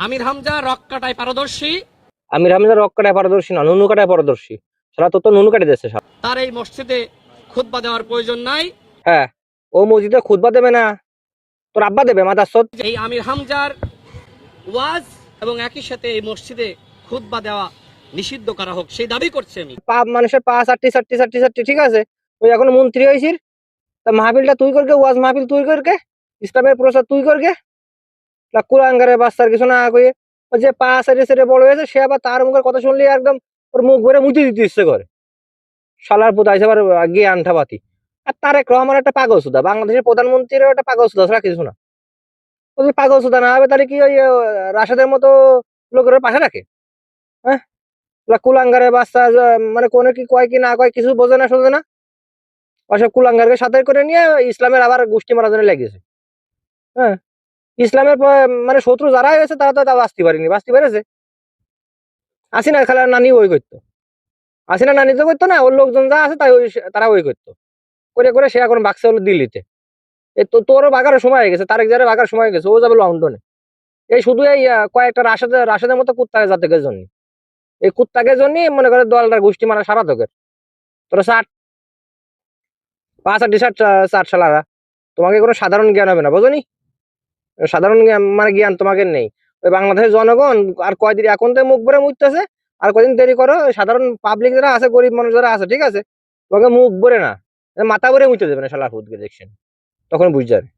আমির Hamza rock কাটায় পারদর্শী। আমির Hamza rock কাটায় পারদর্শী না, নুনু কাটায় পারদর্শী। সারা তো নুনু কাটে দিচ্ছে সারা। তার এই মসজিদে খুতবা দেওয়ার প্রয়োজন নাই। হ্যাঁ, ও মসজিদে খুতবা দেবে না, তোর আব্বা দেবে মাদারচোদ। এই আমির হামজার ওয়াজ এবং একই সাথে এই মসজিদে খুতবা দেওয়া নিষিদ্ধ করা হোক, সেই দাবি করছি আমি। মানুষের পা চারটি চারটি চারটি চারটি, ঠিক আছে, তুই এখন মন্ত্রী হয়েছিস, তা মাহফিলটা তুই করকে, ওয়াজ মাহফিল তুই করকে, ইসলামের প্রচার তুই করকে। কুলাঙ্গারের বাচ্চার কিছু না কয়ে, ও যে পা সেরে সেরে বড় হয়েছে সে আবার তার মুখের কথা শুনলে একদম ওর মুখ ভরে মুতি দিতে ইচ্ছে করে। শালার পুত আইসে আবার গিয়ে আন্ঠাবাতি। আর তারেক রহমান একটা পাগল সুদা, বাংলাদেশের প্রধানমন্ত্রীর একটা পাগল সুদা ছাড়া কিছু না। ও যদি পাগল সুদা না হবে তাহলে কি ওই রাশেদের মতো লোকের পাশে রাখে? হ্যাঁ, কুলাঙ্গারের বাচ্চা মানে কোনো কি কয় কি না কয় কিছু বোঝে না শোঝে না, ওসব কুলাঙ্গারকে সাথে করে নিয়ে ইসলামের আবার গোষ্ঠী মারার জন্য লেগেছে। হ্যাঁ, ইসলামের মানে শত্রু যারা হয়েছে তারা তো তা বাঁচতে পারেনি, বাঁচতে পেরেছে। আসিনা খেলার নানি ওই করতো, আসিনা নানি তো করতো না, ওর লোকজন যা আছে তাই তারা ওই করতো, করে করে সে এখন বাক্সে হলো দিল্লিতে। তোরও বাগার সময় হয়ে গেছে, তারেক যারে বাগার সময় হয়ে গেছে, ও যাবে লন্ডনে। এই শুধু এই কয়েকটা রাশেদের মতো কুত্তাকে জাতকের জন্য, এই কুত্তাকের জন্য মনে করে দলটার গোষ্ঠী মারা সারা তোকে। তোরা 65 ষাট সালারা, তোমাকে কোনো সাধারণ জ্ঞান হবে না, বোঝনি? সাধারণ মানে জ্ঞান তোমাকে নেই। ওই বাংলাদেশের জনগণ আর কয়দিন এখন তো মুখ ভরে মুততেছে, আর কয়দিন দেরি করো, সাধারণ পাবলিক যারা আছে, গরিব মানুষ যারা আছে, ঠিক আছে, তোমাকে মুখ ভরে না, মাথা ভরে মুতে দেবে না শালা হুদকে দেখছেন, তখন বুঝ যাবে।